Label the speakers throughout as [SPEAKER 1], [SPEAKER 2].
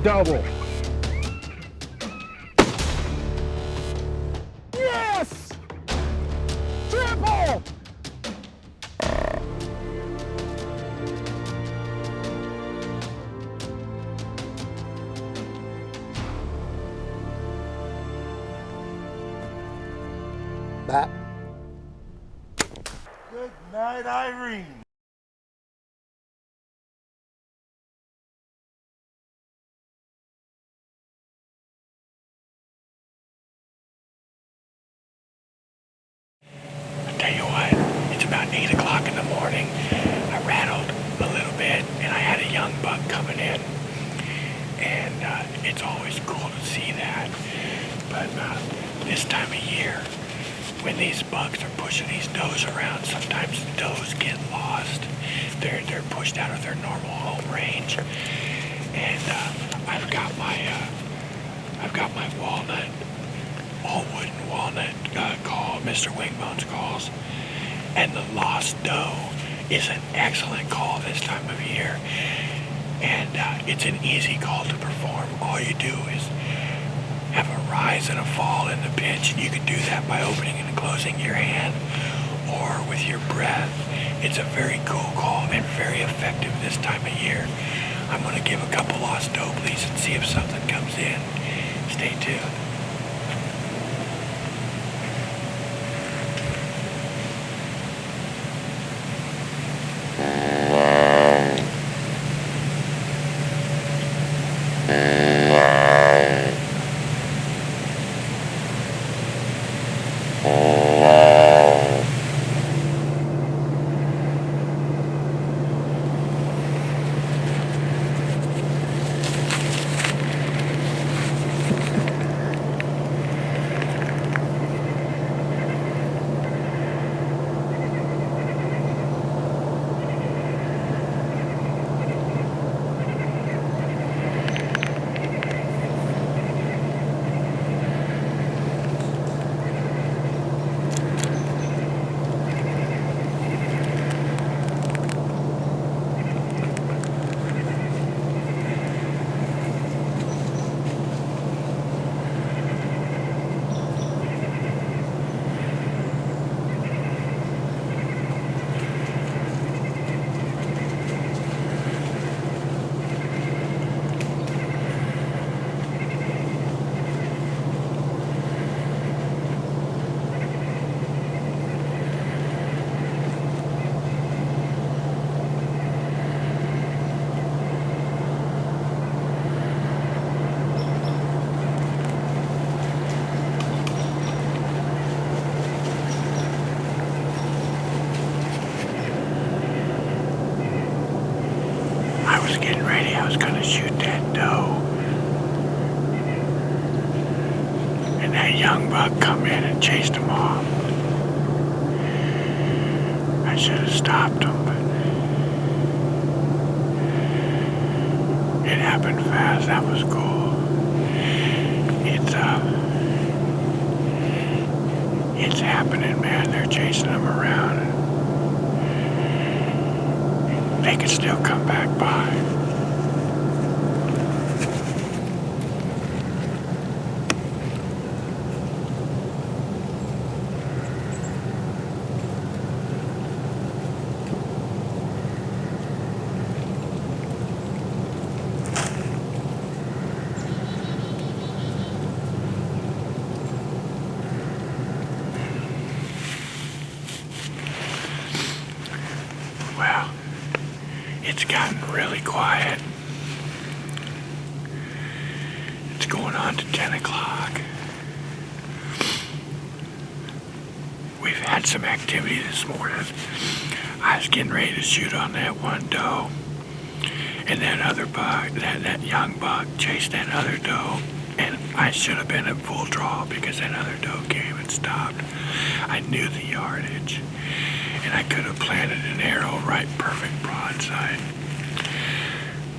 [SPEAKER 1] double. Yes! Triple!
[SPEAKER 2] Bat.
[SPEAKER 3] Good night, Irene.
[SPEAKER 4] I tell you what, it's about 8 o'clock in the morning. I rattled a little bit and I had a young buck coming in. And it's always cool to see that. But this time of year, when these bucks are pushing these does around, sometimes the does get lost. They're pushed out of their normal home range. And I've got my walnut, all wooden walnut call, Mr. Wingbone's calls. And the lost doe is an excellent call this time of year. And it's an easy call to perform. All you do is have a rise and a fall in the pitch, and you can do that by opening and closing your hand or with your breath. It's a very cool call and very effective this time of year. I'm going to give a couple lost doe please and see if something comes in. Stay tuned. I was gonna shoot that doe. And that young buck come in and chased him off. I should have stopped him, but it happened fast. That was cool. It's happening, man. They're chasing him around. They could still come back by. Well, it's gotten really quiet. It's going on to 10 o'clock. We've had some activity this morning. I was getting ready to shoot on that one doe. And that other buck, that young buck chased that other doe. And I should have been at full draw because that other doe came and stopped. I knew the yardage. And I could have planted an arrow right perfect broadside.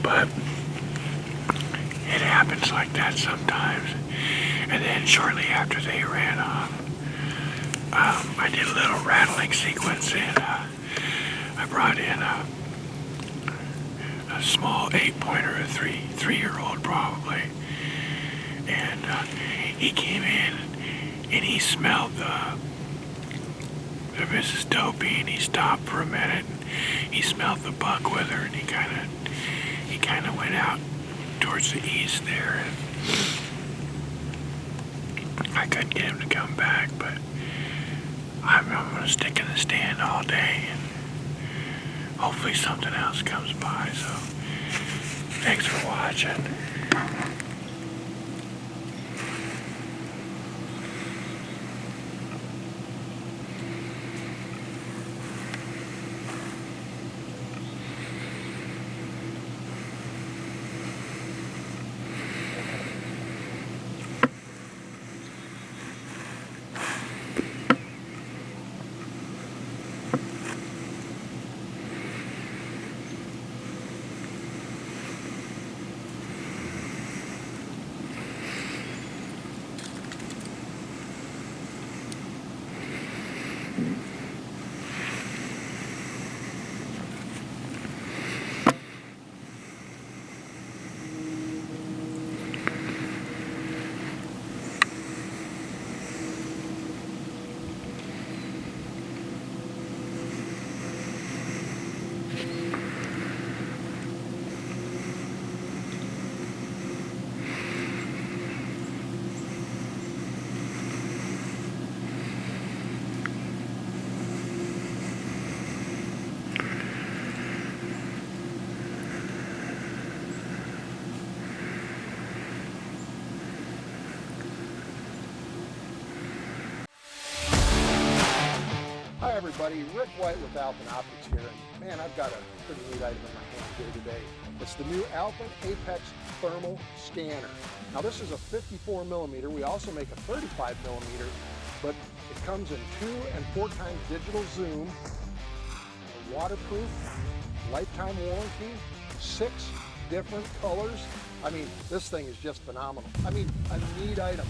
[SPEAKER 4] But it happens like that sometimes. And then shortly after they ran off, I did a little rattling sequence and I brought in a small 8-pointer, a three-year-old probably. And he came in and he smelled the Mrs. Dopey, and he stopped for a minute. He smelled the buck with her, and he kind of went out towards the east there. And I couldn't get him to come back, but I'm going to stick in the stand all day, and hopefully something else comes by. So thanks for watching.
[SPEAKER 1] Hi everybody, Rick White with Alpin Optics here, and man, I've got a pretty neat item in my hand here today. It's the new Alpin Apex Thermal Scanner. Now this is a 54 millimeter. We also make a 35 millimeter, but it comes in 2 and 4 times digital zoom, waterproof, lifetime warranty, 6 different colors. I mean, this thing is just phenomenal. I mean, a neat item.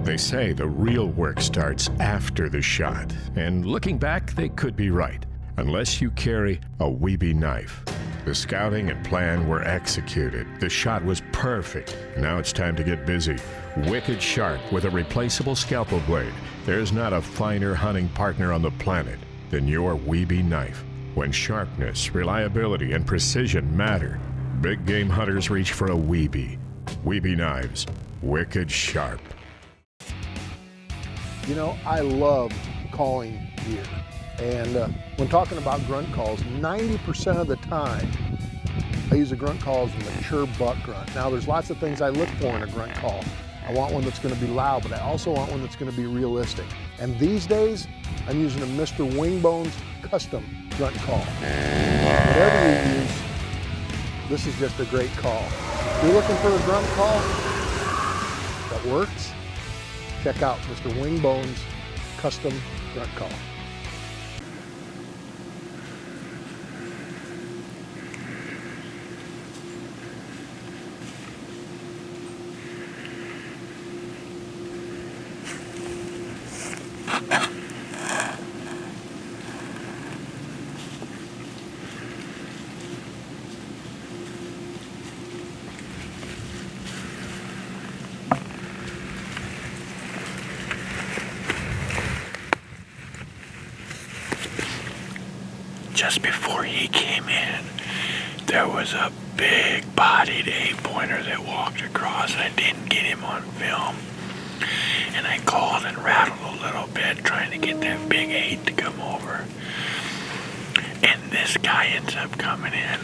[SPEAKER 2] They say the real work starts after the shot, and looking back, they could be right, unless you carry a Weeby knife. The scouting and plan were executed. The shot was perfect. Now it's time to get busy. Wicked sharp with a replaceable scalpel blade. There's not a finer hunting partner on the planet than your Weeby knife. When sharpness, reliability, and precision matter, big game hunters reach for a Weeby. Weeby knives, wicked sharp.
[SPEAKER 1] You know, I love calling deer. And when talking about grunt calls, 90% of the time, I use a grunt call as a mature buck grunt. Now, there's lots of things I look for in a grunt call. I want one that's going to be loud, but I also want one that's going to be realistic. And these days, I'm using a Mr. Wingbone's custom grunt call. Whatever you use, this is just a great call. If you're looking for a grunt call that works, check out Mr. Wingbone's custom grunt call.
[SPEAKER 4] Just before he came in, there was a big-bodied 8-pointer that walked across. I didn't get him on film, and I called and rattled a little bit trying to get that big 8 to come over. And this guy ends up coming in,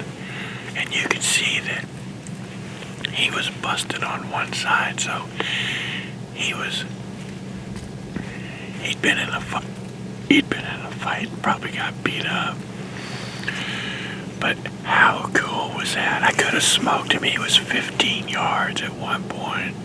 [SPEAKER 4] and you can see that he was busted on one side, so he'd been in a fight and probably got beat up. But how cool was that? I could have smoked him. He was 15 yards at one point.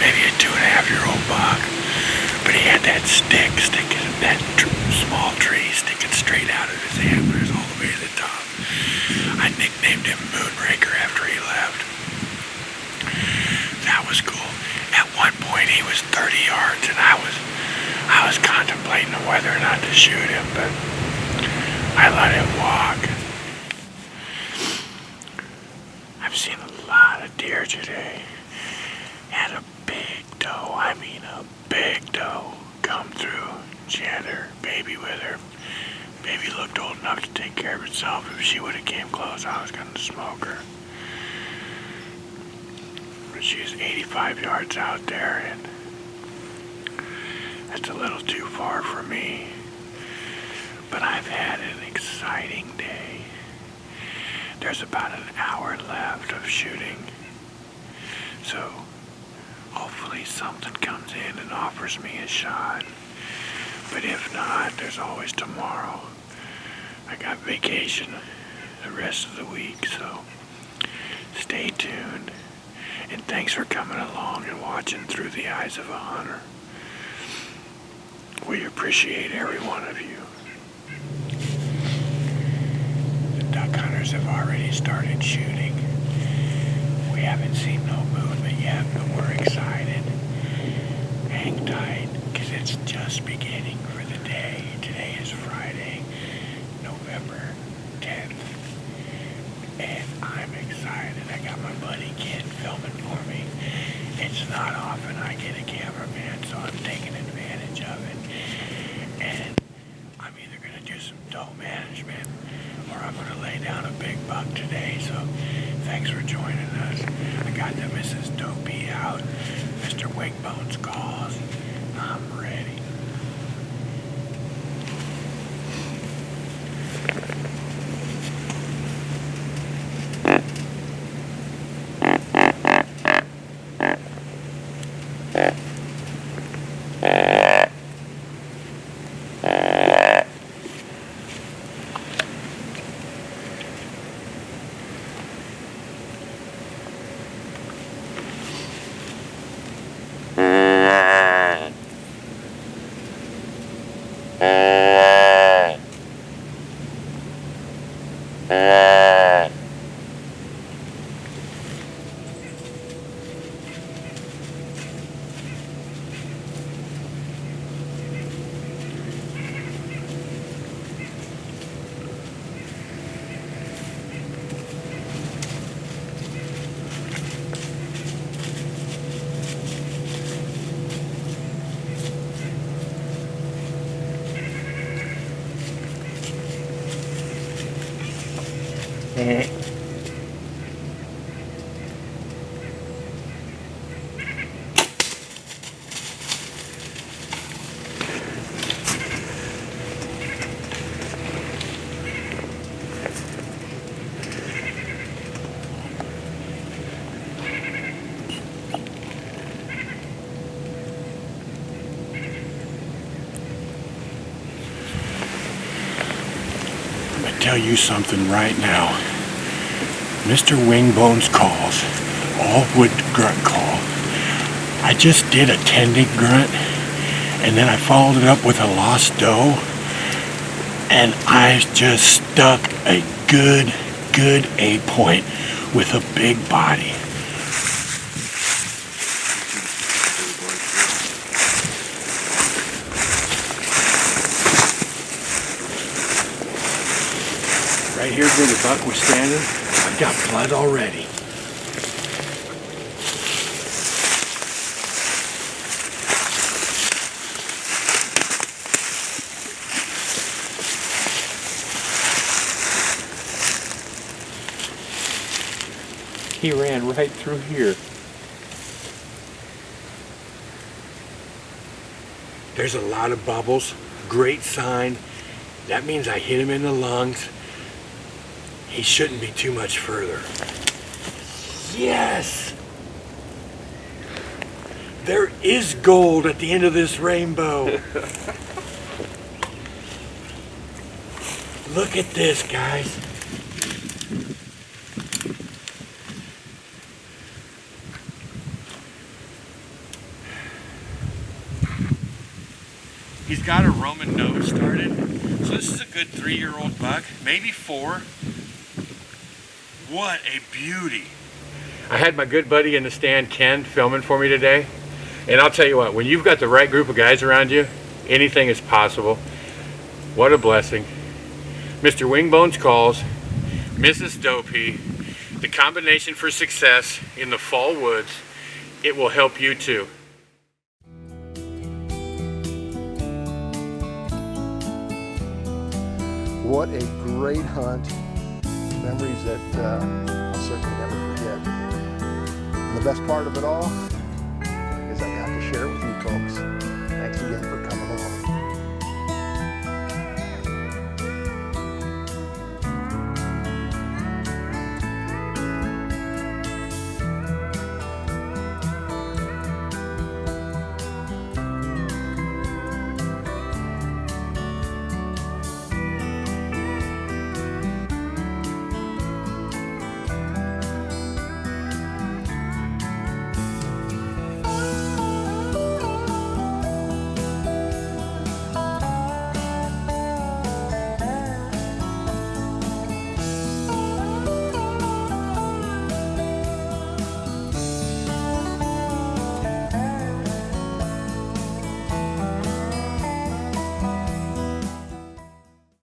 [SPEAKER 4] maybe a 2.5-year-old buck. But he had that stick sticking, that small tree sticking straight out of his antlers all the way to the top. I nicknamed him Moonraker after he left. That was cool. At one point he was 30 yards and I was contemplating whether or not to shoot him, but I let him walk. I've seen a lot of deer today. Had a big doe, I mean a big doe, come through. She had her baby with her. Baby looked old enough to take care of herself. If she would have came close, I was going to smoke her. But she was 85 yards out there, and that's a little too far for me. But I've had an exciting day. There's about an hour left of shooting. So hopefully something comes in and offers me a shot. But if not, there's always tomorrow. I got vacation the rest of the week, so stay tuned. And thanks for coming along and watching through the eyes of a hunter. We appreciate every one of you. The duck hunters have already started shooting. We haven't seen no movement yet, but we're excited. Hang tight, because it's just beginning for the day. Today is Friday, November 10th. And I'm excited. I got my buddy Kid filming for me. It's not often I get a cameraman, so I'm taking advantage of it. And I'm either going to do some doe management or I'm going to lay down a big buck today. So thanks for joining us. I got the Mrs. Dopey out. Mr. Wingbone's calls. I'm ready. Tell you something right now. Mr. Wingbone's calls, all wood grunt call. I just did a tending grunt, and then I followed it up with a lost doe, and I just stuck a good 8 point with a big body. Right here where the buck was standing, I've got blood already. He ran right through here. There's a lot of bubbles. Great sign. That means I hit him in the lungs. He shouldn't be too much further. Yes! There is gold at the end of this rainbow. Look at this, guys.
[SPEAKER 5] He's got a Roman nose started. So this is a good 3-year-old buck, maybe 4. What a beauty. I had my good buddy in the stand, Ken, filming for me today. And I'll tell you what, when you've got the right group of guys around you, anything is possible. What a blessing. Mr. Wingbone's calls, Mrs. Dopey, the combination for success in the fall woods. It will help you too.
[SPEAKER 1] What a great hunt. Memories that I'll certainly never forget. And the best part of it all,